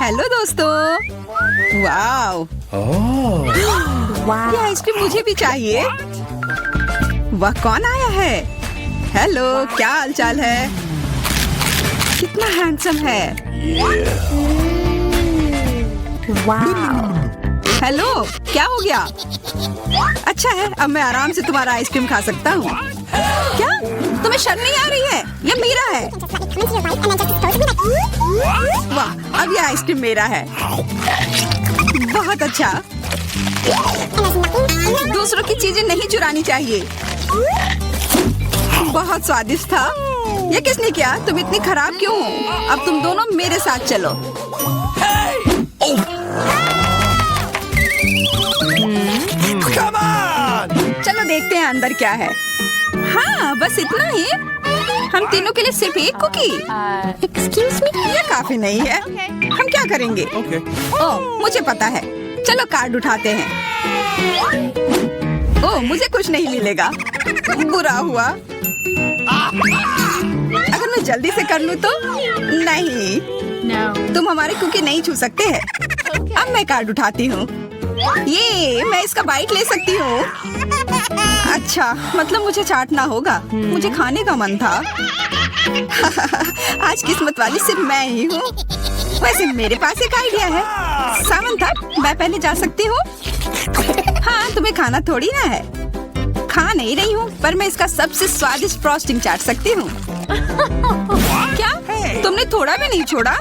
Hello दोस्तों। Wow, ये ice cream मुझे भी चाहिए। वह कौन आया है? हेलो, क्या हालचाल है? कितना हैंडसम है। हेलो, क्या हो गया? अच्छा है, अब मैं आराम से तुम्हारा आइसक्रीम खा सकता हूँ। क्या तुम्हें शर्म नहीं आ रही है? ये मेरा है। वाह, अब ये आइसक्रीम मेरा है। बहुत अच्छा। दूसरों की चीजें नहीं चुरानी चाहिए। बहुत स्वादिष्ट था। ये किसने किया? तुम इतनी खराब क्यों हो? अब तुम दोनों मेरे साथ चलो। चलो देखते हैं अंदर क्या है। हाँ, बस इतना ही। हम तीनों के लिए सिर्फ एक कुकी। एक्सक्यूज मी, ये काफी नहीं है। हम क्या करेंगे? ओह, मुझे पता है। चलो कार्ड उठाते हैं। ओह, मुझे कुछ नहीं मिलेगा। बुरा हुआ। अगर मैं जल्दी से कर लूँ तो? नहीं, तुम हमारे कुकी नहीं छू सकते हैं। अब मैं कार्ड उठाती हूँ। ये मैं इसका बाइट ले सकती हूँ। अच्छा, मतलब मुझे चाटना होगा। मुझे खाने का मन था। आज किस्मत वाली सिर्फ मैं ही हूँ। वैसे मेरे पास एक आइडिया है। सामंथा, मैं पहले जा सकती हूँ? हाँ, तुम्हें खाना थोड़ी ना है। खा नहीं रही हूँ, पर मैं इसका सबसे स्वादिष्ट फ्रॉस्टिंग चाट सकती हूँ। क्या तुमने थोड़ा भी नहीं छोड़ा?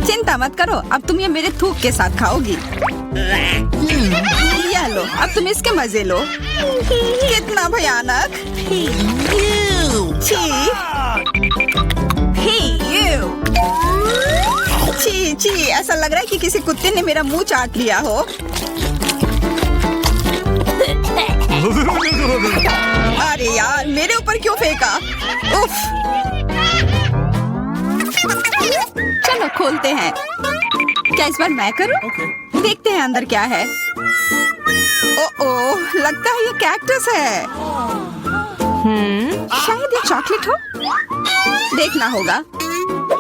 चिंता मत करो, अब तुम ये मेरे थूक के साथ खाओगी। ये लो, अब तुम इसके मजे लो। कितना भयानक। छी छी, ऐसा लग रहा है कि किसी कुत्ते ने मेरा मुंह चाट लिया हो। अरे यार, मेरे ऊपर क्यों फेंका? उफ। चलो खोलते हैं। क्या इस बार मैं करूं? देखते हैं अंदर क्या है। ओह, लगता है ये कैक्टस है। शायद ये चॉकलेट हो। देखना होगा।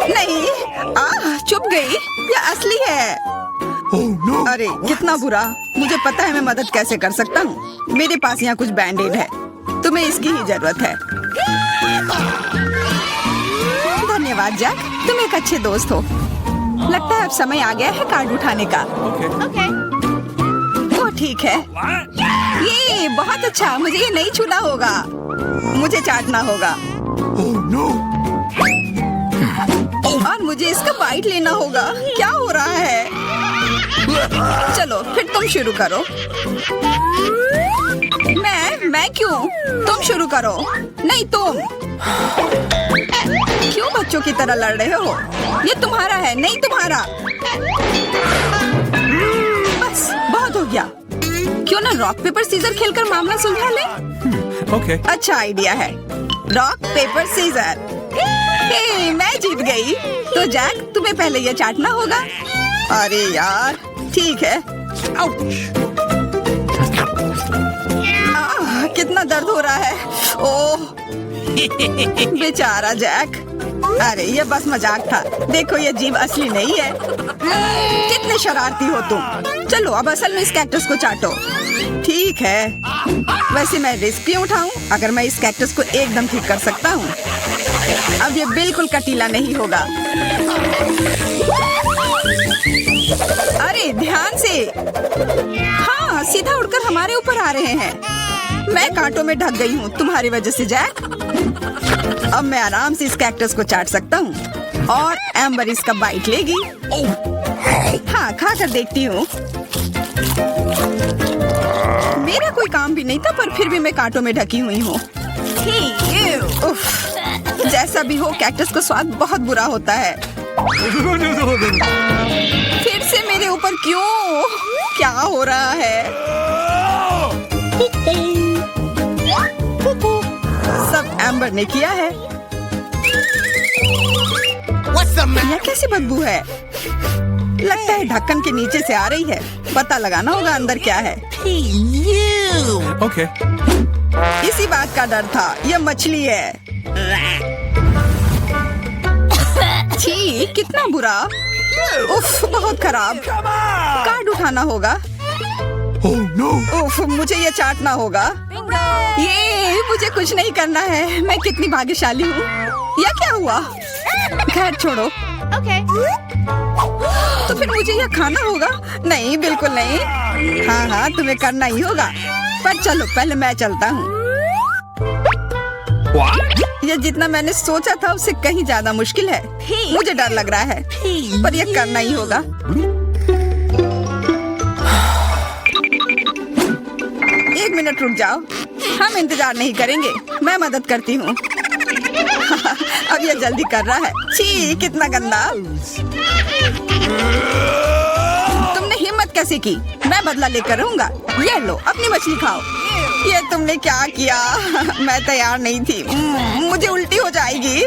नहीं, चुप गई। ये असली है। अरे कितना बुरा। मुझे पता है मैं मदद कैसे कर सकता हूँ। मेरे पास यहाँ कुछ बैंडेड है। तुम्हें इसकी ही जरूरत है। धन्यवाद जैक, तुम एक अच्छे दोस्त हो। लगता है अब समय आ गया है कार्ड उठाने का। तो ठीक है। ये बहुत अच्छा। मुझे ये नहीं छूना होगा। मुझे चाटना होगा। और मुझे इसका बाइट लेना होगा। क्या हो रहा है? चलो फिर तुम शुरू करो। मैं क्यों? तुम शुरू करो। नहीं, तुम क्यों बच्चों की तरह लड़ रहे हो? ये तुम्हारा है, नहीं तुम्हारा। बस बहुत हो गया। क्यों ना रॉक पेपर सीजर खेलकर मामला सुलझा ले? अच्छा आइडिया है। Rock paper scissor. मैं जीत गई। तो जैक, तुम्हें पहले ये चाटना होगा। अरे यार, ठीक है। कितना दर्द हो रहा है। ओह, बेचारा जैक। अरे ये बस मजाक था। देखो, ये जीव असली नहीं है। कितने शरारती हो तुम। चलो अब असल में इस कैक्टस को चाटो। ठीक है। वैसे मैं रिस्क क्यों उठाऊं? अगर मैं इस कैक्टस को एकदम ठीक कर सकता हूँ। अब ये बिल्कुल कटीला नहीं होगा। अरे ध्यान से। हाँ, सीधा उड़कर हमारे ऊपर आ रहे हैं। मैं कांटों में ढक गई हूँ तुम्हारी वजह से जैक। अब मैं आराम से इस कैक्टस को चाट सकता हूँ और एम्बर इसका बाइट लेगी। हाँ, खा कर देखती हूँ। मेरा कोई काम भी नहीं था, पर फिर भी मैं कांटों में ढकी हुई हूँ। जैसा भी हो, कैक्टस का स्वाद बहुत बुरा होता है। फिर से मेरे ऊपर क्यों? क्या हो रहा है? सब एम्बर ने किया है। यह कैसी बदबू है? लगता है ढक्कन के नीचे से आ रही है। पता लगाना होगा अंदर क्या है। इसी बात का डर था। यह मछली है। छी, कितना बुरा। उफ, बहुत खराब। कार्ड उठाना होगा। उफ, मुझे ये चाटना होगा। ये मुझे कुछ नहीं करना है। मैं कितनी भाग्यशाली हूँ। यह क्या हुआ? खैर छोड़ो। तो फिर मुझे यह खाना होगा? नहीं, बिल्कुल नहीं। हाँ, तुम्हें करना ही होगा। पर चलो, पहले मैं चलता हूँ। यह जितना मैंने सोचा था उससे कहीं ज्यादा मुश्किल है। मुझे डर लग रहा है, पर यह करना ही होगा। एक मिनट रुक जाओ। हम इंतजार नहीं करेंगे, मैं मदद करती हूँ। अब यह जल्दी कर रहा है। छी, कितना गंदा। तुमने हिम्मत कैसे की? मैं बदला लेकर रहूंगा। ये लो, अपनी मछली खाओ। ये तुमने क्या किया? मैं तैयार नहीं थी। मुझे उल्टी हो जाएगी।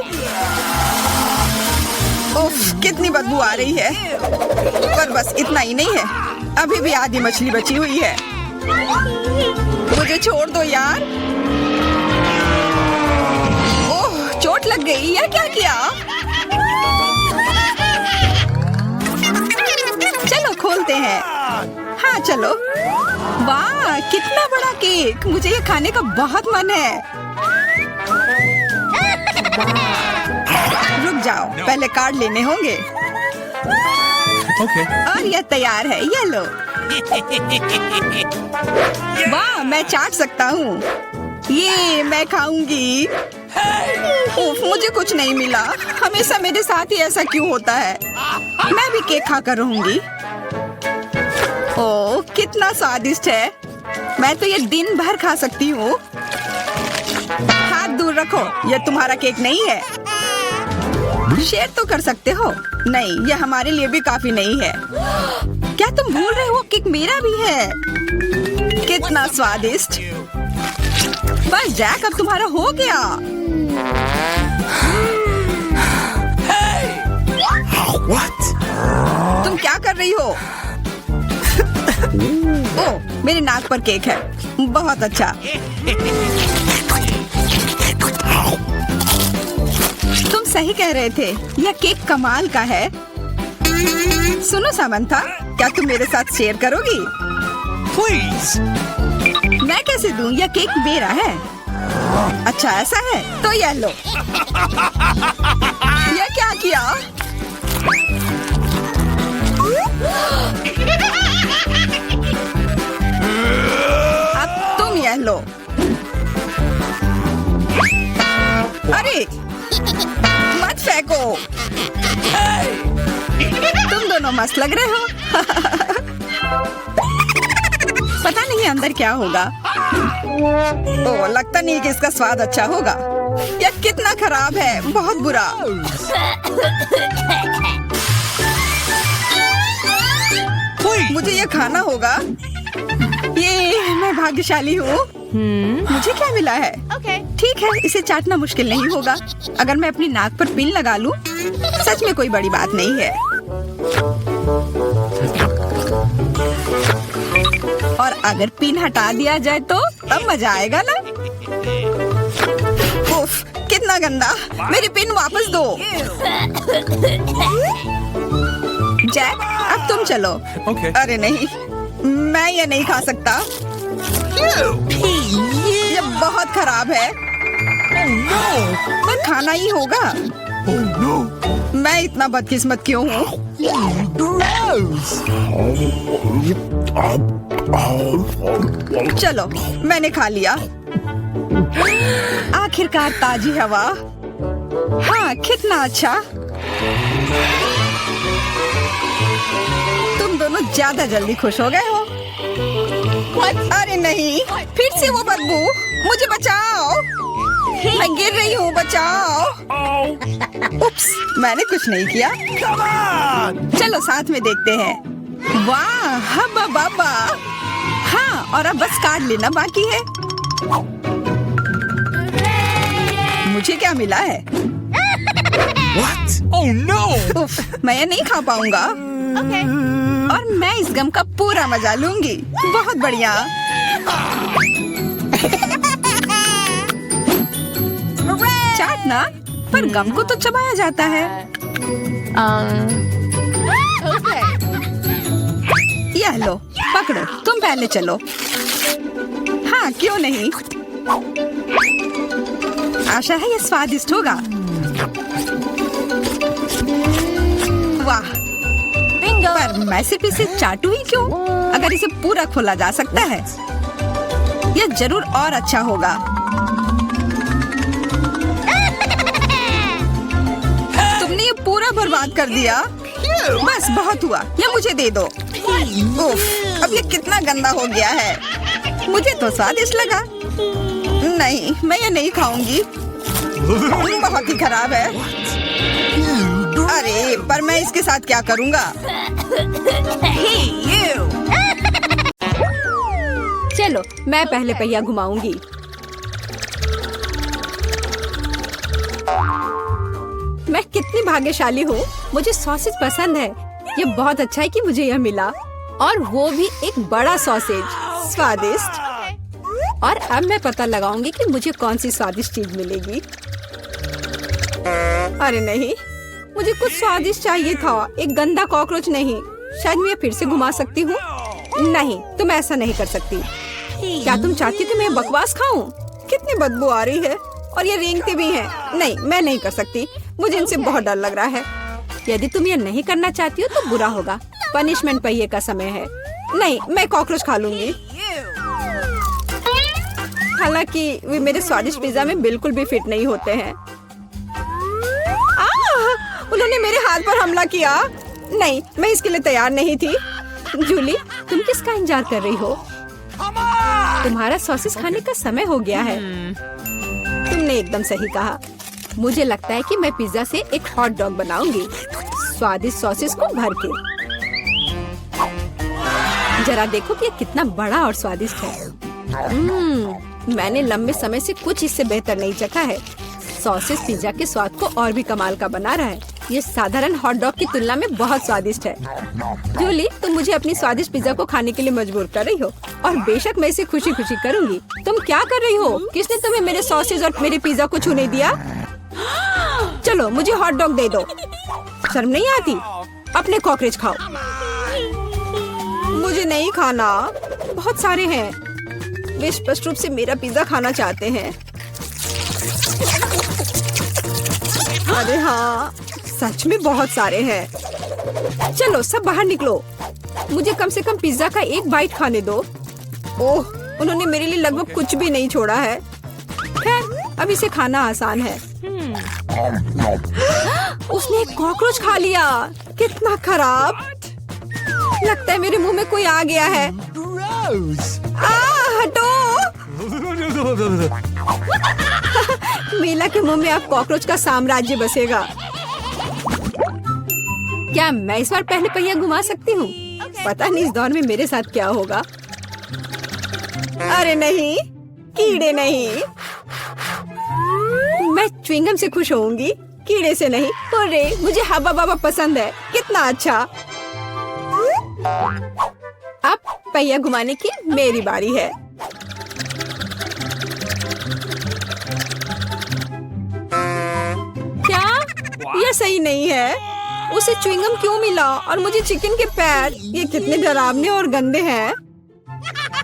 उफ, कितनी बदबू आ रही है। पर बस इतना ही नहीं है, अभी भी आधी मछली बची हुई है। मुझे छोड़ दो यार। ओह, चोट लग गई। यह क्या किया? चलो खोलते हैं। हाँ चलो। वाह, कितना बड़ा केक। मुझे ये खाने का बहुत मन है। रुक जाओ, पहले कार्ड लेने होंगे। और यह तैयार है, ये लो। वाह, मैं चाट सकता हूँ। ये मैं खाऊंगी। उफ, मुझे कुछ नहीं मिला। हमेशा मेरे साथ ही ऐसा क्यों होता है? मैं भी केक खाकर रहूंगी। ओह, कितना स्वादिष्ट है। मैं तो ये दिन भर खा सकती हूँ। हाथ दूर रखो, यह तुम्हारा केक नहीं है। शेयर तो कर सकते हो। नहीं, यह हमारे लिए भी काफी नहीं है। क्या तुम भूल रहे हो? केक मेरा भी है। कितना स्वादिष्ट। बस जैक, अब तुम्हारा हो गया। तुम क्या कर रही हो? ओह, मेरे नाक पर केक है। बहुत अच्छा। तुम सही कह रहे थे, यह केक कमाल का है। सुनो सामंथा, क्या तुम मेरे साथ शेयर करोगी? प्लीज। मैं कैसे दूं? यह केक मेरा है। अच्छा ऐसा है, तो यह लो। यह क्या किया? अब तुम यह लो। अरे मत फेंको। तुम दोनों मस्त लग रहे हो। पता नहीं अंदर क्या होगा। ओह, लगता नहीं कि इसका स्वाद अच्छा होगा। यह कितना खराब है, बहुत बुरा। मुझे ये खाना होगा। ये मैं भाग्यशाली हूँ। मुझे क्या मिला है? ठीक है, इसे चाटना मुश्किल नहीं होगा। अगर मैं अपनी नाक पर पिन लगा लूं, सच में कोई बड़ी बात नहीं है। और अगर पिन हटा दिया जाए तो तब मजा आएगा ना। उफ, कितना गंदा। मेरी पिन वापस दो। जैक, अब तुम चलो। अरे नहीं, मैं ये नहीं खा सकता। ये बहुत खराब है। पर खाना ही होगा। मैं इतना बदकिस्मत क्यों हूँ? चलो, मैंने खा लिया। आखिरकार ताजी हवा। हाँ, कितना अच्छा। तुम दोनों ज्यादा जल्दी खुश हो गए हो। अरे नहीं, फिर से वो बदबू। मुझे बचाओ, मैं गिर रही हूँ, बचाओ। उप्स, मैंने कुछ नहीं किया। चलो साथ में देखते हैं। वाह, हब्बा बाबा। हाँ, और अब बस कार्ड लेना बाकी है। मुझे क्या मिला है? What? Oh no! उफ, मैं ये नहीं खा पाऊंगा। और मैं इस गम का पूरा मजा लूंगी। बहुत बढ़िया। चाटना, पर गम को तो चबाया जाता है। पकड़ो, तुम पहले चलो। हाँ, क्यों नहीं। आशा है ये स्वादिष्ट होगा। वाह, पर मैं सिर्फ इसे चाटू ही क्यों? अगर इसे पूरा खोला जा सकता है, यह जरूर और अच्छा होगा। तुमने ये पूरा बर्बाद कर दिया। बस बहुत हुआ, ये मुझे दे दो। उफ, अब ये कितना गंदा हो गया है। मुझे तो स्वादिष्ट लगा। नहीं, मैं ये नहीं खाऊंगी। बहुत ही खराब है। अरे, पर मैं इसके साथ क्या करूंगा? चलो, मैं पहले पहिया घुमाऊंगी। मैं कितनी भाग्यशाली हूँ। मुझे सॉसेज पसंद है। ये बहुत अच्छा है कि मुझे यह मिला, और वो भी एक बड़ा सॉसेज। स्वादिष्ट। और अब मैं पता लगाऊंगी कि मुझे कौन सी स्वादिष्ट चीज मिलेगी। अरे नहीं, मुझे कुछ स्वादिष्ट चाहिए था, एक गंदा कॉकरोच नहीं। शायद मैं फिर से घुमा सकती हूँ। नहीं, तुम ऐसा नहीं कर सकती। क्या तुम चाहती हो कि मैं बकवास खाऊं? कितनी बदबू आ रही है, और ये रेंगते भी हैं। नहीं, मैं नहीं कर सकती। मुझे इनसे बहुत डर लग रहा है। यदि तुम ये नहीं करना चाहती हो तो बुरा होगा। पनिशमेंट पहिए का समय है। नहीं, मैं कॉकरोच खा लूंगी। हालांकि वे मेरे स्वादिष्ट पिज्जा में बिल्कुल भी फिट नहीं होते हैं। उन्होंने मेरे हाथ पर हमला किया। नहीं, मैं इसके लिए तैयार नहीं थी। जूली, तुम किसका इंतजार कर रही हो? तुम्हारा सॉसेस खाने का समय हो गया है। तुमने एकदम सही कहा। मुझे लगता है कि मैं पिज्जा से एक हॉट डॉग बनाऊंगी, स्वादिष्ट सॉसेस को भर के। जरा देखो कि ये कितना बड़ा और स्वादिष्ट है। मैंने लंबे समय से कुछ इससे बेहतर नहीं चखा है। सॉसेस पिज्जा के स्वाद को और भी कमाल का बना रहा है। ये साधारण हॉट डॉग की तुलना में बहुत स्वादिष्ट है। जूली, तुम मुझे अपनी स्वादिष्ट पिज्जा को खाने के लिए मजबूर कर रही हो, और बेशक मैं इसे खुशी खुशी करूंगी। तुम क्या कर रही हो? किसने तुम्हें मेरे सॉसेज और मेरे पिज्जा को छूने दिया? चलो, मुझे हॉट डॉग दे दो। शर्म नहीं आती? अपने कॉकरोच खाओ। मुझे नहीं खाना। बहुत सारे हैं। वे स्पष्ट रूप से मेरा पिज्जा खाना चाहते हैं। अरे हाँ, सच में बहुत सारे हैं। चलो, सब बाहर निकलो। मुझे कम से कम पिज्जा का एक बाइट खाने दो। ओह, उन्होंने मेरे लिए लगभग कुछ भी नहीं छोड़ा है। खैर, अब इसे खाना आसान है। उसने एक कॉकरोच खा लिया। कितना खराब। लगता है मेरे मुंह में कोई आ गया है। हटो। मीला के मुंह में अब कॉकरोच का साम्राज्य बसेगा। क्या मैं इस बार पहले पहिया घुमा सकती हूँ? पता नहीं इस दौर में मेरे साथ क्या होगा। अरे नहीं, कीड़े नहीं। मैं च्युइंगम से खुश होऊंगी, कीड़े से नहीं। अरे, मुझे हब्बा बाबा पसंद है। कितना अच्छा। अब पहिया घुमाने की मेरी बारी है। क्या यह सही नहीं है? उसे च्युइंगम क्यों मिला और मुझे चिकन के पैर? ये कितने डरावने और गंदे हैं।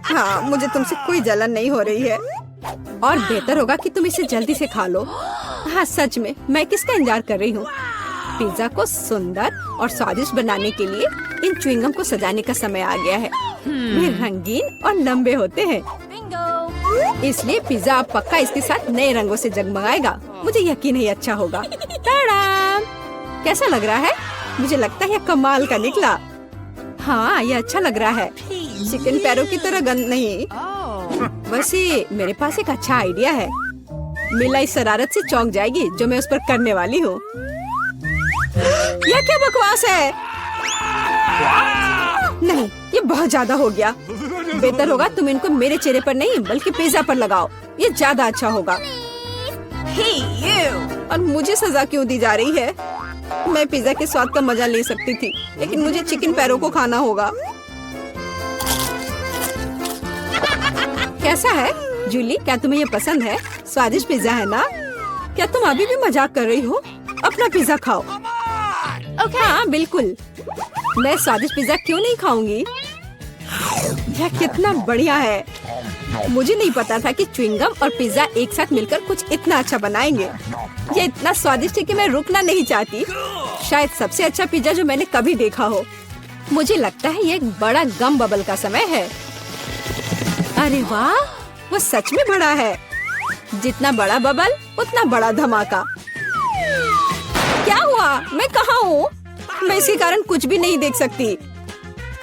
हाँ, मुझे तुमसे कोई जलन नहीं हो रही है, और बेहतर होगा कि तुम इसे जल्दी से खा लो। हाँ, सच में मैं किसका इंतजार कर रही हूँ? पिज्जा को सुंदर और स्वादिष्ट बनाने के लिए इन च्युइंगम को सजाने का समय आ गया है। वे रंगीन और लंबे होते हैं, इसलिए पिज्जा अब पक्का इसके साथ नए रंगों से जगमगाएगा। मुझे यकीन है अच्छा होगा। टाडाम! कैसा लग रहा है? मुझे लगता है यह कमाल का निकला। हाँ, यह अच्छा लग रहा है। चिकन पैरों की तरह गंद नहीं। वैसे मेरे पास एक अच्छा आइडिया है। मीला इस शरारत से चौंक जाएगी जो मैं उस पर करने वाली हूँ। यह क्या बकवास है? नहीं, ये बहुत ज्यादा हो गया। बेहतर होगा तुम इनको मेरे चेहरे पर नहीं बल्कि पिज्जा पर लगाओ। ये ज्यादा अच्छा होगा। और मुझे सजा क्यों दी जा रही है? मैं पिज्जा के स्वाद का मजा ले सकती थी, लेकिन मुझे चिकन पैरों को खाना होगा। कैसा है जूली? क्या तुम्हें ये पसंद है? स्वादिष्ट पिज्जा है ना? क्या तुम अभी भी मजाक कर रही हो? अपना पिज्जा खाओ। हाँ, बिल्कुल। मैं स्वादिष्ट पिज्जा क्यों नहीं खाऊंगी? यह कितना बढ़िया है। मुझे नहीं पता था कि च्युइंगम और पिज्जा एक साथ मिलकर कुछ इतना अच्छा बनाएंगे। ये इतना स्वादिष्ट है कि मैं रुकना नहीं चाहती। शायद सबसे अच्छा पिज्जा जो मैंने कभी देखा हो। मुझे लगता है ये एक बड़ा गम बबल का समय है। अरे वाह, वो सच में बड़ा है। जितना बड़ा बबल उतना बड़ा धमाका। क्या हुआ? मैं कहाँ हूँ? मैं इसके कारण कुछ भी नहीं देख सकती।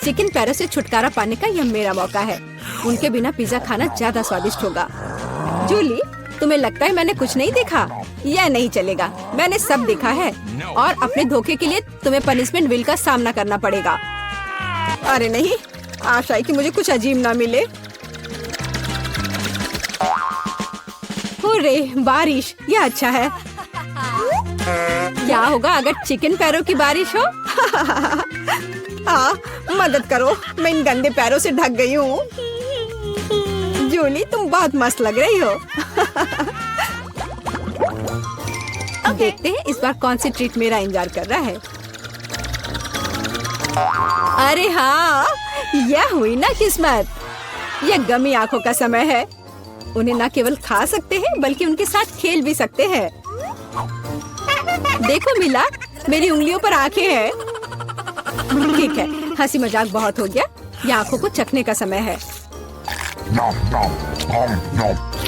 चिकन पैरों से छुटकारा पाने का यह मेरा मौका है। उनके बिना पिज्जा खाना ज्यादा स्वादिष्ट होगा। जूली, तुम्हें लगता है मैंने कुछ नहीं देखा? यह नहीं चलेगा, मैंने सब देखा है और अपने धोखे के लिए तुम्हें पनिशमेंट बिल का सामना करना पड़ेगा। अरे नहीं, आशा है कि मुझे कुछ अजीब ना मिले। हुर्रे, बारिश, यह अच्छा है। क्या होगा अगर चिकन पैरों की बारिश हो? मदद करो, मैं इन गंदे पैरों से ढक गई हूँ। जूली, तुम बहुत मस्त लग रही हो। देखते हैं इस बार कौन सी ट्रीट मेरा इंतजार कर रहा है। अरे हाँ, यह हुई ना किस्मत। यह गमी आंखों का समय है। उन्हें न केवल खा सकते हैं बल्कि उनके साथ खेल भी सकते हैं। देखो मिला, मेरी उंगलियों पर आंखें हैं। ठीक है, हंसी मजाक बहुत हो गया। ये आंखों को चखने का समय है।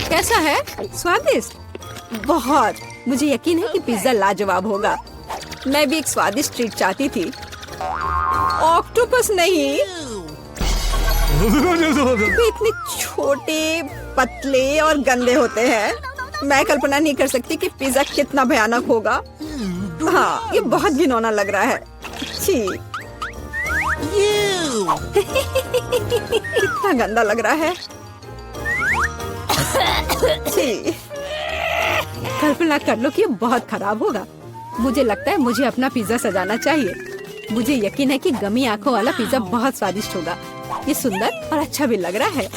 कैसा है? स्वादिष्ट? बहुत। मुझे यकीन है कि पिज्जा लाजवाब होगा। मैं भी एक स्वादिष्ट ट्रीट चाहती थी। ऑक्टोपस नहीं। वे इतने छोटे, पतले और गंदे होते हैं। मैं कल्पना नहीं कर सकती कि पिज्जा कितना भयानक होगा। हाँ, ये बहुत घिनौना लग रहा है। छी। कितना गंदा लग रहा है। छी। कल्पना कर लो कि ये बहुत खराब होगा। मुझे लगता है मुझे अपना पिज्जा सजाना चाहिए। मुझे यकीन है कि गमी आंखों वाला पिज्जा बहुत स्वादिष्ट होगा। ये सुंदर और अच्छा भी लग रहा है।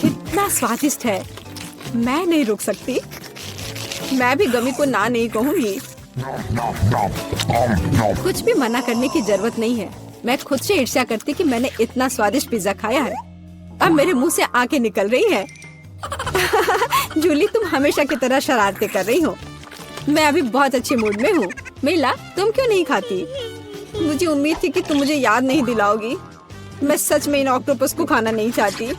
कितना स्वादिष्ट है। मैं नहीं रुक सकती। मैं भी गमी को ना नहीं कहूँगी। कुछ भी मना करने की जरूरत नहीं है। मैं खुद से ईर्ष्या करती कि मैंने इतना स्वादिष्ट पिज्जा खाया है। अब मेरे मुंह से आंखें निकल रही हैं। जूली, तुम हमेशा की तरह शरारतें कर रही हो। मैं अभी बहुत अच्छे मूड में हूँ। मिला, तुम क्यों नहीं खाती? मुझे उम्मीद थी कि तुम मुझे याद नहीं दिलाओगी। मैं सच में इन ऑक्टोपस को खाना नहीं चाहती।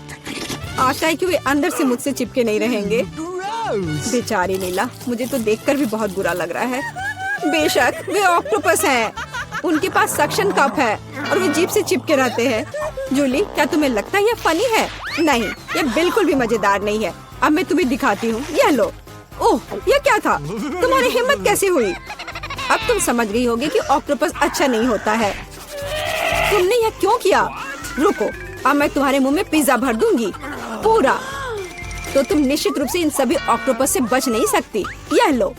आशा है कि वे अंदर से मुझसे चिपके नहीं रहेंगे। बेचारी नीला, मुझे तो देखकर भी बहुत बुरा लग रहा है। बेशक वे ऑक्टोपस हैं। उनके पास सक्शन कप है और वे जीभ से चिपके रहते हैं। जूली, क्या तुम्हें लगता है यह फनी है? नहीं, यह बिल्कुल भी मजेदार नहीं है। अब मैं तुम्हें दिखाती हूँ। यह लो। ओह, यह क्या था? तुम्हारी हिम्मत कैसे हुई? अब तुम समझ गई होगी कि ऑक्टोपस अच्छा नहीं होता है। तुमने यह क्यों किया? रुको, अब मैं तुम्हारे मुंह में पिज्जा भर दूंगी, पूरा। तो तुम निश्चित रूप से इन सभी ऑक्टोपस से बच नहीं सकती। यह लो।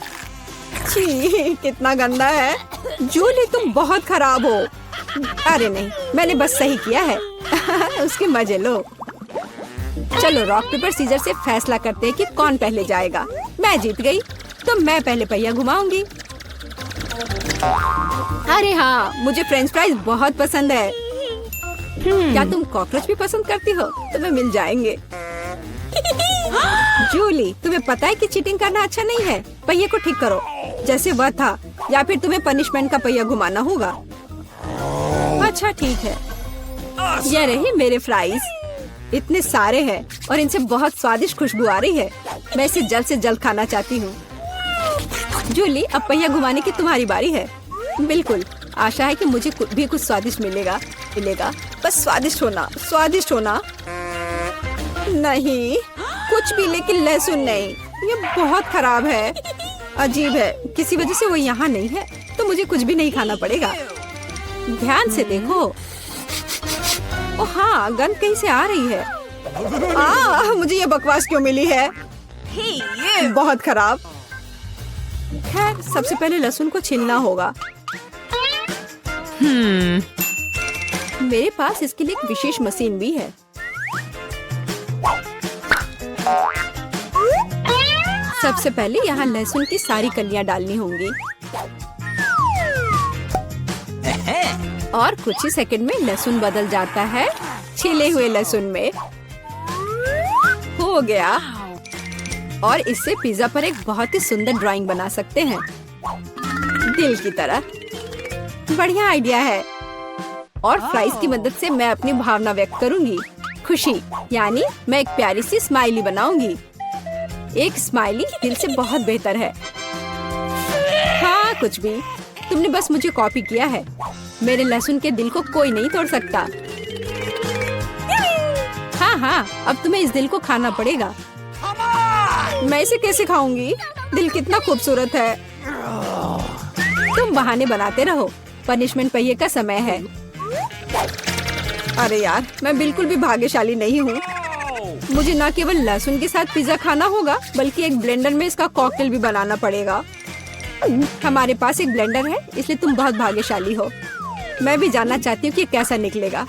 छी, कितना गंदा है। जूली, तुम बहुत खराब हो। अरे नहीं, मैंने बस सही किया है। उसके मजे लो। चलो रॉक पेपर सीजर से फैसला करते हैं कि कौन पहले जाएगा। मैं जीत गई तो मैं पहले पहिया घुमाऊंगी। अरे हाँ, मुझे फ्रेंच फ्राइज बहुत पसंद है। क्या तुम कॉकरोच भी पसंद करती हो? तुम्हें मिल जाएंगे। जूली, तुम्हें पता है कि चीटिंग करना अच्छा नहीं है। पहिए को ठीक करो जैसे वह था, या फिर तुम्हें पनिशमेंट का पहिया घुमाना होगा। अच्छा ठीक है। ये रही मेरे फ्राइज। इतने सारे हैं और इनसे बहुत स्वादिष्ट खुशबू आ रही है। मैं इसे जल्द से जल्द खाना चाहती हूँ। जूली, अब पहिया घुमाने की तुम्हारी बारी है। बिल्कुल, आशा है कि मुझे भी कुछ स्वादिष्ट मिलेगा। बस स्वादिष्ट होना। नहीं, कुछ भी, लेकिन लहसुन नहीं। ये बहुत खराब है। अजीब है, किसी वजह से वो यहाँ नहीं है तो मुझे कुछ भी नहीं खाना पड़ेगा। ध्यान से देखो। ओ हाँ, गंध कहीं से आ रही है। मुझे ये बकवास क्यों मिली है? बहुत खराब। खैर, सबसे पहले लहसुन को छीलना होगा। मेरे पास इसके लिए एक विशेष मशीन भी है। सबसे पहले यहाँ लहसुन की सारी कलियां डालनी होंगी। और कुछ ही सेकंड में लहसुन बदल जाता है छिले हुए लहसुन में। हो गया। और इससे पिज्जा पर एक बहुत ही सुंदर ड्राइंग बना सकते हैं, दिल की तरह। बढ़िया आइडिया है। और फ्राइज की मदद से मैं अपनी भावना व्यक्त करूंगी, खुशी। यानी मैं एक प्यारी सी स्माइली बनाऊंगी। एक स्माइली दिल से बहुत बेहतर है। हाँ, कुछ भी। तुमने बस मुझे कॉपी किया है। मेरे लहसुन के दिल को कोई नहीं तोड़ सकता। हाँ हाँ, अब तुम्हें इस दिल को खाना पड़ेगा। मैं इसे कैसे खाऊंगी? दिल कितना खूबसूरत है। तुम बहाने बनाते रहो। पनिशमेंट पहिए का समय है। अरे यार, मैं बिल्कुल भी भाग्यशाली नहीं हूँ। मुझे न केवल लहसुन के साथ पिज्जा खाना होगा, बल्कि एक ब्लेंडर में इसका कॉकटेल भी बनाना पड़ेगा। हमारे पास एक ब्लेंडर है, इसलिए तुम बहुत भाग्यशाली हो। मैं भी जानना चाहती हूँ कि कैसा निकलेगा।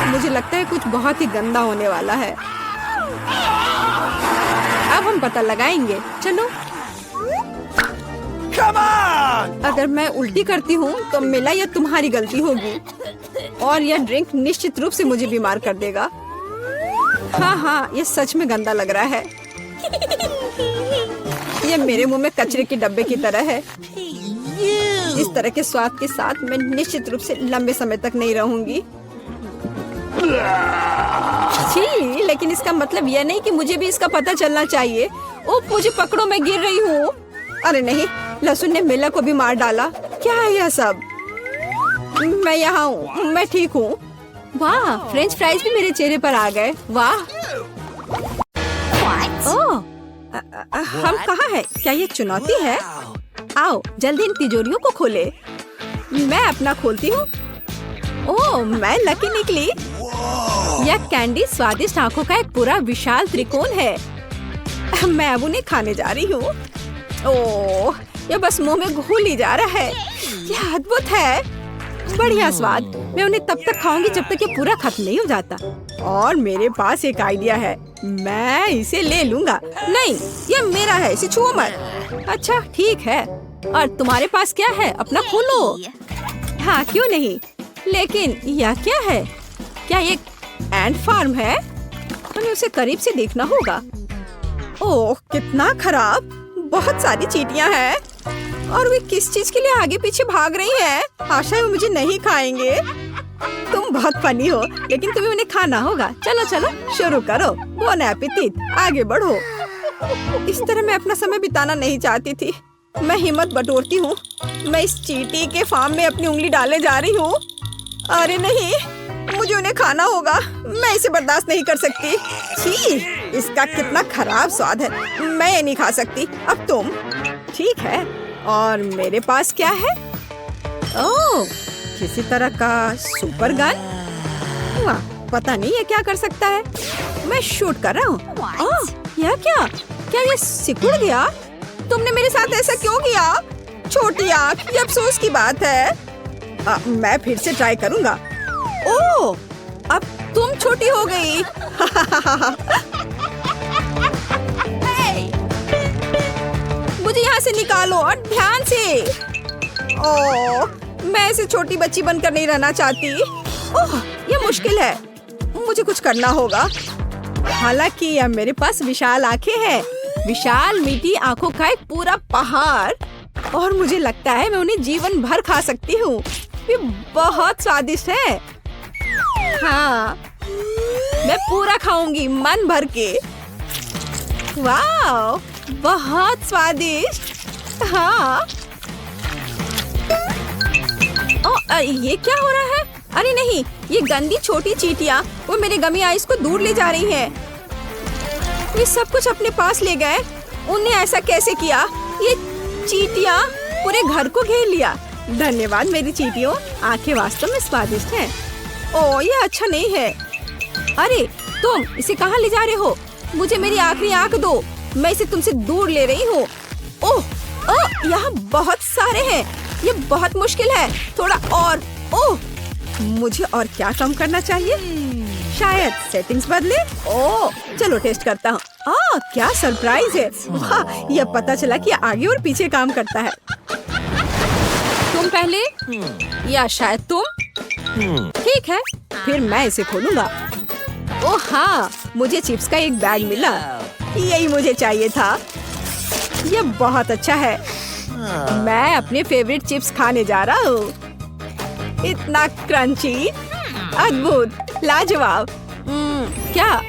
मुझे लगता है कुछ बहुत ही गंदा होने वाला है। अब हम पता लगाएंगे। चलो। Come on! अगर मैं उल्टी करती हूँ तो मेरा या तुम्हारी गलती होगी, और यह ड्रिंक निश्चित रूप से मुझे बीमार कर देगा। हाँ हाँ, ये सच में गंदा लग रहा है। ये मेरे मुंह में कचरे के डब्बे की तरह है। इस तरह के स्वाद के साथ मैं निश्चित रूप से लंबे समय तक नहीं रहूंगी। छी, लेकिन इसका मतलब यह नहीं कि मुझे भी इसका पता चलना चाहिए। ओह, मुझे पकड़ो, मैं गिर रही हूँ। अरे नहीं, लहसुन ने मिला को भी मार डाला। क्या है यह सब? मैं यहाँ हूँ, मैं ठीक हूँ। वाह, फ्रेंच फ्राइज भी मेरे चेहरे पर आ गए। वाह। ओह, हम कहाँ हैं? क्या ये चुनौती है? आओ जल्दी इन तिजोरियों को खोले। मैं अपना खोलती हूँ। ओह, मैं लकी निकली। यह कैंडी स्वादिष्ट आंखों का एक पूरा विशाल त्रिकोण है। मैं अब उन्हें खाने जा रही हूँ। ओह, यह बस मुंह में घुल ही जा रहा है। यह अद्भुत है। बढ़िया स्वाद। मैं उन्हें तब तक खाऊंगी जब तक ये पूरा खत्म नहीं हो जाता। और मेरे पास एक आइडिया है। मैं इसे ले लूंगा। नहीं, यह मेरा है, इसे छुओ मत। अच्छा ठीक है। और तुम्हारे पास क्या है? अपना खोलो। हाँ, क्यों नहीं। लेकिन यह क्या है? क्या ये एंट फार्म है? हमें उसे करीब से देखना होगा। ओह, कितना खराब। बहुत सारी चींटियां हैं। और वे किस चीज के लिए आगे पीछे भाग रही हैं? आशा है वो मुझे नहीं खाएंगे। तुम बहुत फनी हो, लेकिन तुम्हें उन्हें खाना होगा। चलो चलो, शुरू करो। बोन एपेटिट, आगे बढ़ो। इस तरह मैं अपना समय बिताना नहीं चाहती थी। मैं हिम्मत बटोरती हूँ। मैं इस चींटी के फार्म में अपनी उंगली डालने जा रही हूँ। अरे नहीं, मुझे उन्हें खाना होगा। मैं इसे बर्दाश्त नहीं कर सकती। छी, इसका कितना खराब स्वाद है। मैं ये नहीं खा सकती। अब तुम। ठीक है। और मेरे पास क्या है? ओह, किसी तरह का सुपर गन। वाह, पता नहीं ये क्या कर सकता है। मैं शूट कर रहा हूँ। ओह, यह क्या? क्या ये सिकुड़ गया? तुमने मेरे साथ ऐसा क्यों किया? छोटी आँख, ये अफसोस की बात है। मैं फिर से ट्राई करूँगा। ओह, अब तुम छोटी हो गई। मुझे यहाँ से निकालो और ध्यान से। ओह, मैं ऐसे छोटी बच्ची बनकर नहीं रहना चाहती। ओह, ये मुश्किल है। मुझे कुछ करना होगा। हालांकि अब मेरे पास विशाल आंखें हैं। विशाल मीठी आंखों का एक पूरा पहाड़। और मुझे लगता है मैं उन्हें जीवन भर खा सकती हूँ। ये बहुत स्वादिष्ट है। हाँ, मैं पूरा खाऊंगी मन भर के। वाह, बहुत स्वादिष्ट। हाँ। ये क्या हो रहा है? अरे नहीं, ये गंदी छोटी चींटियाँ वो मेरे गमी आइस को दूर ले जा रही हैं। वे सब कुछ अपने पास ले गए। उन्हें ऐसा कैसे किया? ये चींटियाँ पूरे घर को घेर लिया। धन्यवाद मेरी चींटियों, आंखें वास्तव में स्वादिष्ट हैं। ओह, ये अच्छा नहीं है। अरे तुम इसे कहाँ ले जा रहे हो? मुझे मेरी आखिरी आंख दो। मैं इसे तुमसे दूर ले रही हूँ। ओह, यहाँ बहुत सारे हैं। ये बहुत मुश्किल है। थोड़ा और। ओह, मुझे और क्या कम करना चाहिए? शायद सेटिंग्स बदले। ओह, चलो टेस्ट करता हूँ। क्या सरप्राइज है। वाह, यह पता चला कि आगे और पीछे काम करता है। तुम तुम पहले या शायद तुम? ठीक है, फिर मैं इसे खोलूंगा। ओह हाँ, मुझे चिप्स का एक बैग मिला। यही मुझे चाहिए था। ये बहुत अच्छा है। मैं अपने फेवरेट चिप्स खाने जा रहा हूँ। इतना क्रंची, अद्भुत, लाजवाब। क्या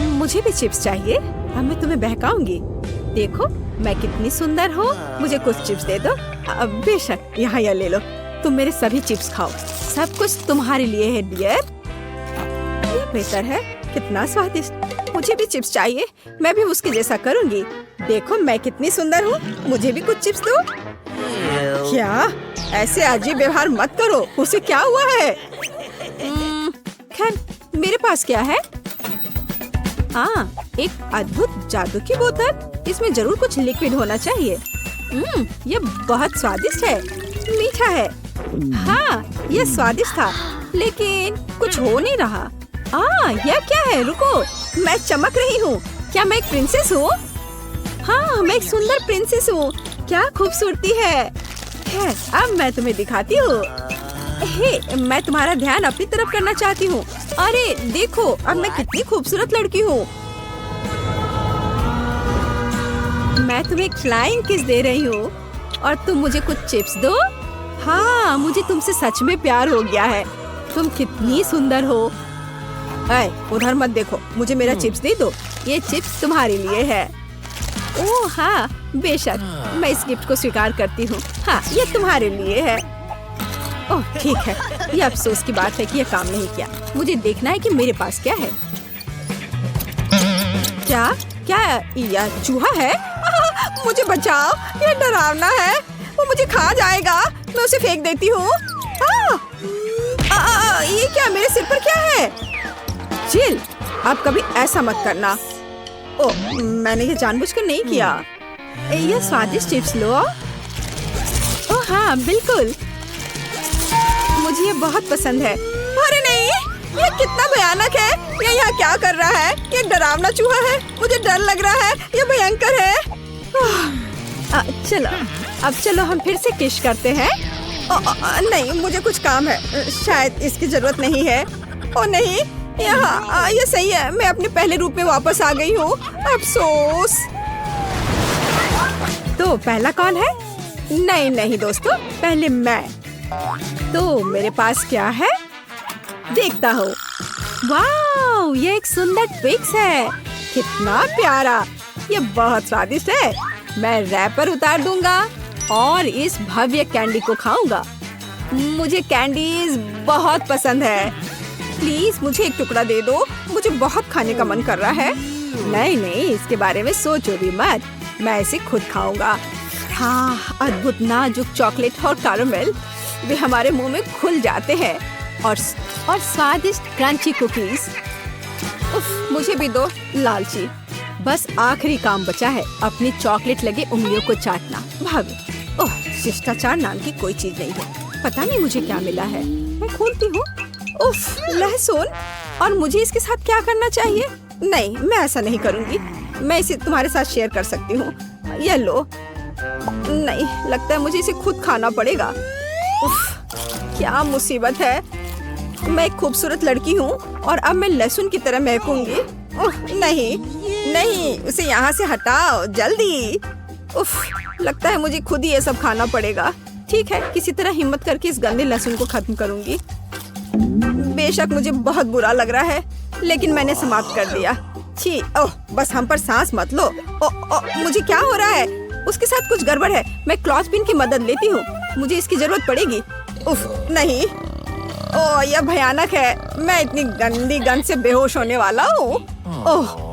मुझे भी चिप्स चाहिए? अब मैं तुम्हें बहकाऊंगी। देखो मैं कितनी सुंदर हूँ। मुझे कुछ चिप्स दे दो। अब बेशक, यहाँ यह ले लो। तुम मेरे सभी चिप्स खाओ। सब कुछ तुम्हारे लिए है डियर। ये बेहतर है। कितना स्वादिष्ट। मुझे भी चिप्स चाहिए। मैं भी उसके जैसा करूँगी। देखो मैं कितनी सुंदर हूँ। मुझे भी कुछ चिप्स दो। क्या? ऐसे अजीब व्यवहार मत करो। उसे क्या हुआ है? खैर, मेरे पास क्या है? हाँ, एक अद्भुत जादू की बोतल। इसमें जरूर कुछ लिक्विड होना चाहिए। ये बहुत स्वादिष्ट है। मीठा है। हाँ, ये स्वादिष्ट था, लेकिन कुछ हो नहीं रहा। यह क्या है? रुको, मैं चमक रही हूँ। क्या मैं एक प्रिंसेस हूँ? हाँ, मैं एक सुंदर प्रिंसेस हूँ। क्या खूबसूरती है। खैर, अब मैं तुम्हें दिखाती हूँ। हे, मैं तुम्हारा ध्यान अपनी तरफ करना चाहती हूँ। अरे देखो, अब मैं कितनी खूबसूरत लड़की हूँ। मैं तुम्हें फ्लाइंग किस दे रही हूँ और तुम मुझे कुछ चिप्स दो। हाँ, मुझे तुमसे सच में प्यार हो गया है। तुम कितनी सुंदर हो। उधर मत देखो, मुझे मेरा चिप्स दे दो। ये चिप्स तुम्हारे लिए है। ओह हाँ, बेशक, मैं इस गिफ्ट को स्वीकार करती हूँ। हाँ, ये तुम्हारे लिए है। ओह ठीक है, ये अफसोस की बात है कि ये काम नहीं किया। मुझे देखना है कि मेरे पास क्या है। क्या क्या यह चूहा है? मुझे बचाओ, ये डरावना है। वो मुझे खा जाएगा। मैं उसे फेंक देती हूँ। ये क्या? मेरे सिर पर क्या है? चिल, अब कभी ऐसा मत करना। ओह, मैंने ये जानबूझकर नहीं किया। ये स्वादिष्ट चिप्स लो। ओह हाँ, बिल्कुल, मुझे ये बहुत पसंद है। अरे नहीं, ये कितना भयानक है। ये यहाँ क्या कर रहा है? ये डरावना चूहा है। मुझे डर लग रहा है। ये भयंकर है। चलो, अब चलो हम फिर से किस करते हैं। नहीं, मुझे कुछ काम है। शायद इसकी जरूरत नहीं है। ओ नहीं, यहाँ ये सही है। मैं अपने पहले रूप में वापस आ गई हूँ। अफसोस। तो पहला कौन है? नहीं नहीं दोस्तों, पहले मैं। तो मेरे पास क्या है? देखता हूँ। वाओ, ये एक सुंदर ट्विक्स है। कितना प्यारा। ये बहुत स्वादिष्ट है। मैं रैपर उतार दूंगा और इस भव्य कैंडी को खाऊंगा। मुझे कैंडीज बहुत पसंद है। प्लीज मुझे एक टुकड़ा दे दो। मुझे बहुत खाने का मन कर रहा है। नहीं नहीं, इसके बारे में सोचो भी मत। मैं इसे खुद खाऊंगा। हाँ, अद्भुत नाजुक चॉकलेट और कैरामेल, वे हमारे मुंह में घुल जाते हैं। और स्वादिष्ट क्रंची कुकीज। उफ, मुझे भी दो लालची। बस आखिरी काम बचा है, अपनी चॉकलेट लगे उंगलियों को चाटना। भाभी, ओह, शिष्टाचार नाम की कोई चीज नहीं है। पता नहीं मुझे क्या मिला है। मैं खोलती हूँ। उफ, लहसुन। और मुझे इसके साथ क्या करना चाहिए? नहीं, मैं ऐसा नहीं करूँगी। मैं इसे तुम्हारे साथ शेयर कर सकती हूँ। ये लो। नहीं, लगता है मुझे इसे खुद खाना पड़ेगा। उफ, क्या मुसीबत है। मैं एक खूबसूरत लड़की हूँ और अब मैं लहसुन की तरह महकूंगी। नहीं नहीं, उसे यहाँ से हटाओ जल्दी। उफ, लगता है मुझे खुद ही ये सब खाना पड़ेगा। ठीक है, किसी तरह हिम्मत करके इस गंदे लहसुन को खत्म करूंगी। बेशक मुझे बहुत बुरा लग रहा है, लेकिन मैंने समाप्त कर दिया। छी, ओह, बस हम पर सांस मत लो। मुझे क्या हो रहा है? उसके साथ कुछ गड़बड़ है। मैं क्लॉथपिन की मदद लेती हूँ। मुझे इसकी जरूरत पड़ेगी। उफ, नहीं। ओह, यह भयानक है। मैं इतनी गंदी गंध से बेहोश होने वाला हूँ। ओह,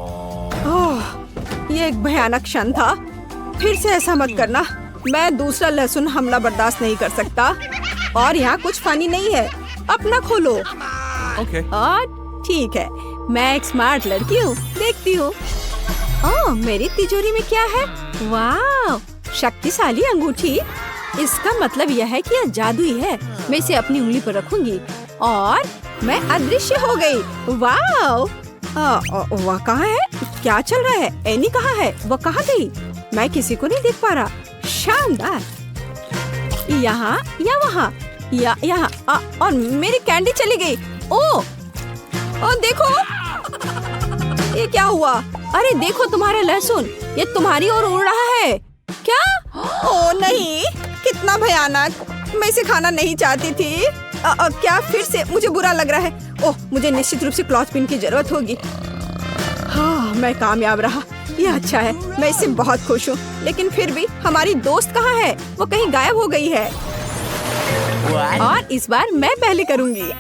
ये एक भयानक क्षण था। फिर से ऐसा मत करना। मैं दूसरा लहसुन हमला बर्दाश्त नहीं कर सकता। और यहाँ कुछ फनी नहीं है। अपना खोलो। Okay. ठीक है, मैं एक स्मार्ट लड़की हूँ। देखती हूँ। ओह, मेरी तिजोरी में क्या है? वाह, शक्तिशाली अंगूठी। इसका मतलब यह है कि यह जादुई है। मैं इसे अपनी उंगली पर रखूंगी और मैं अदृश्य हो गई। वाह, वह कहाँ है? क्या चल रहा है? एनी कहाँ है? वह कहाँ गई? मैं किसी को नहीं देख पा रहा। शानदार। यहाँ या वहाँ या यहाँ और मेरी कैंडी चली गई। ओ देखो ये क्या हुआ? अरे देखो तुम्हारा लहसुन, ये तुम्हारी ओर उड़ रहा है क्या? ओ नहीं, कितना भयानक। मैं इसे खाना नहीं चाहती थी। क्या फिर से मुझे बुरा लग रहा है? ओह, मुझे निश्चित रूप से क्लॉथपिन की जरूरत होगी। हाँ, मैं कामयाब रहा, ये अच्छा है। मैं इससे बहुत खुश हूँ। लेकिन फिर भी हमारी दोस्त कहाँ है? वो कहीं गायब हो गई है। और इस बार मैं पहले करूँगी।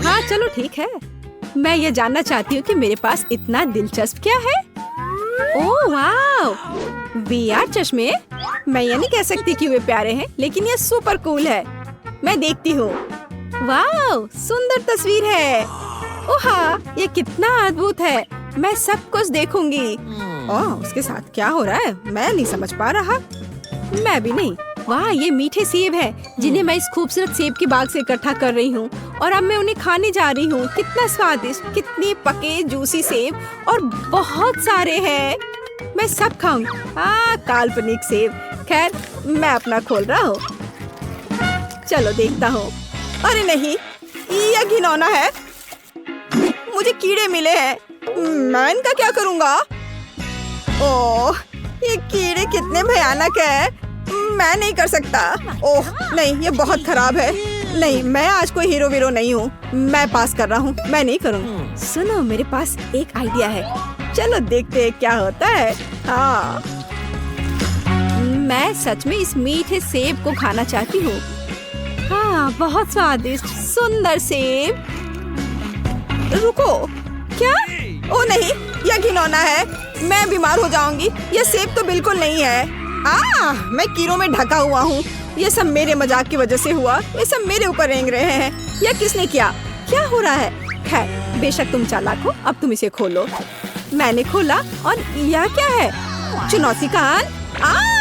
हाँ चलो ठीक है। मैं ये जानना चाहती हूँ कि मेरे पास इतना दिलचस्प क्या है। ओह वाह, VR चश्मे। मैं ये नहीं कह सकती कि वे प्यारे हैं, लेकिन ये सुपर कूल है। मैं देखती हूँ। वाह, सुंदर तस्वीर है। ओह ये कितना अद्भुत है। मैं सब कुछ देखूंगी। ओह, उसके साथ क्या हो रहा है मैं नहीं समझ पा रहा। मैं भी नहीं। वाह, ये मीठे सेब हैं, जिन्हें मैं इस खूबसूरत सेब के बाग से इकट्ठा कर रही हूँ और अब मैं उन्हें खाने जा रही हूँ। कितना स्वादिष्ट, कितने पके जूसी सेब और बहुत सारे हैं। मैं सब खाऊंगी। काल्पनिक सेब। खैर, मैं अपना खोल रहा हूँ। चलो देखता हूँ। अरे नहीं, यह घिनौना है। मुझे कीड़े मिले हैं। मैं इनका क्या करूँगा? ओह, ये कीड़े कितने भयानक है। मैं नहीं कर सकता। ओह नहीं, ये बहुत खराब है। नहीं, मैं आज कोई हीरो वीरो नहीं हूँ। मैं पास कर रहा हूँ। मैं नहीं करूँगी। सुनो, मेरे पास एक आइडिया है। चलो देखते हैं क्या होता है। हाँ, मैं सच में इस मीठे सेब को खाना चाहती हूँ। हाँ, बहुत स्वादिष्ट सुंदर सेब। रुको, क्या? ओ नहीं, यह घिनौना है। मैं बीमार हो जाऊंगी। यह सेब तो बिल्कुल नहीं है। मैं कीड़ों में ढका हुआ हूँ। ये सब मेरे मजाक की वजह से हुआ। ये सब मेरे ऊपर रेंग रहे हैं। यह किसने किया? क्या हो रहा है? खैर, बेशक तुम चालाक हो। अब तुम इसे खोलो। मैंने खोला और यह क्या है? चुनौती का अंत।